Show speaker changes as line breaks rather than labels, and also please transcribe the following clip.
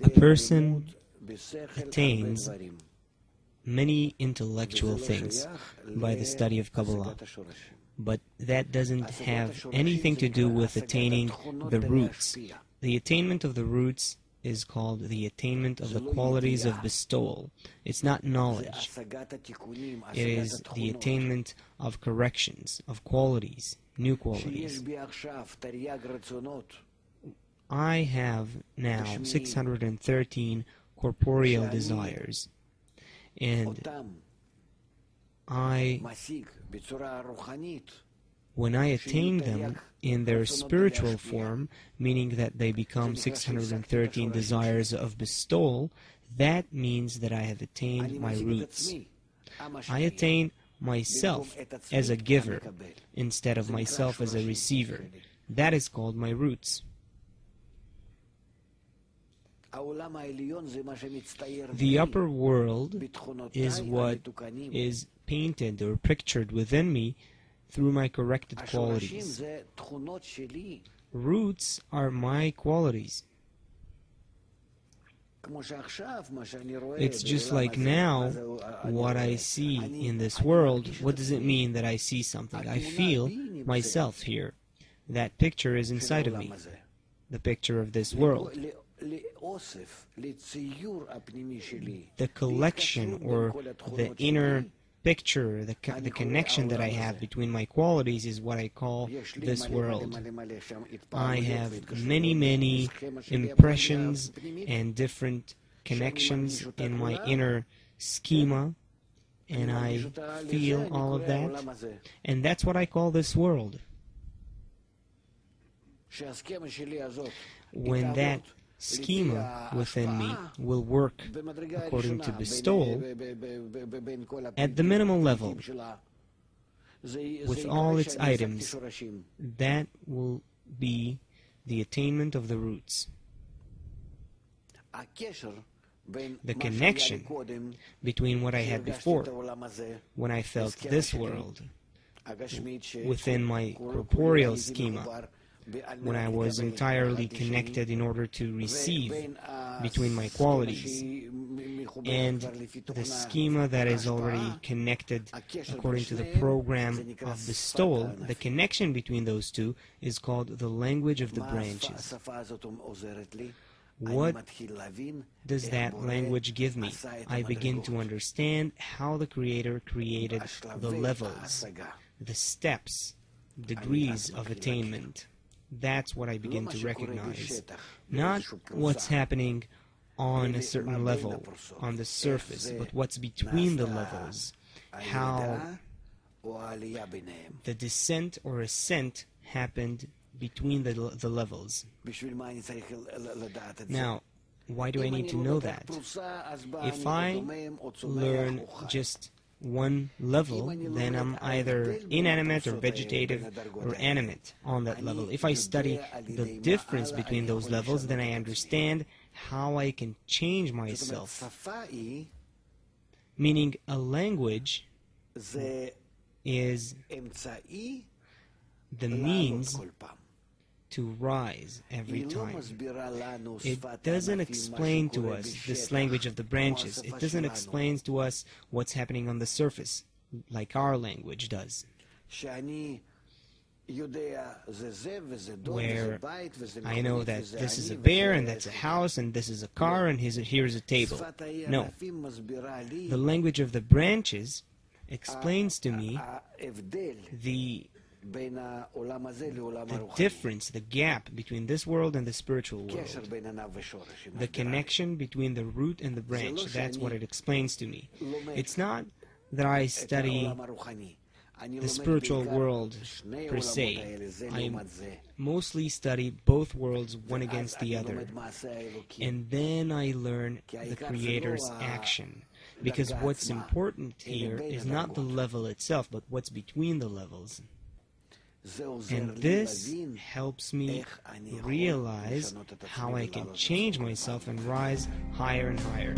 A person attains many intellectual things by the study of Kabbalah, but that doesn't have anything to do with attaining the roots. The attainment of the roots is called the attainment of the qualities of bestowal. It's not knowledge. It is the attainment of corrections, of qualities, new qualities. I have now 613 corporeal desires, and when I attain them in their spiritual form, meaning that they become 613 desires of bestowal, that means that I have attained my roots. I attain myself as a giver instead of myself as a receiver. That is called my roots. The upper world is what is painted or pictured within me through my corrected qualities. Roots are my qualities. It's just like now, what I see in this world. What does it mean that I see something? I feel myself here. That picture is inside of me, the picture of this world. The collection or the inner picture, the connection that I have between my qualities is what I call this world. I have many impressions and different connections in my inner schema, and I feel all of that, and that's what I call this world. When that schema within me will work according to bestowal at the minimal level with all its items, that will be the attainment of the roots. The connection between what I had before, when I felt this world within my corporeal schema, when I was entirely connected in order to receive between my qualities, and the schema that is already connected according to the program of bestowal, the connection between those two is called the language of the branches. What does that language give me? I begin to understand how the Creator created the levels, the steps, degrees of attainment. That's what I begin to recognize. Not what's happening on a certain level, on the surface, but what's between the levels. How the descent or ascent happened between the levels. Now, why do I need to know that? If I learn just one level, then I'm either inanimate or vegetative or animate on that level. If I study the difference between those levels, then I understand how I can change myself. Meaning, a language is the means to rise every time. It doesn't explain to us this language of the branches. It doesn't explain to us what's happening on the surface, like our language does. Where I know that this is a bear, and that's a house, and this is a car, and here's a table. No. The language of the branches explains to me the difference, the gap between this world and the spiritual world. The connection between the root and the branch, that's what it explains to me. It's not that I study the spiritual world per se. I mostly study both worlds, one against the other. And then I learn the Creator's action. Because what's important here is not the level itself, but what's between the levels. And this helps me realize how I can change myself and rise higher and higher.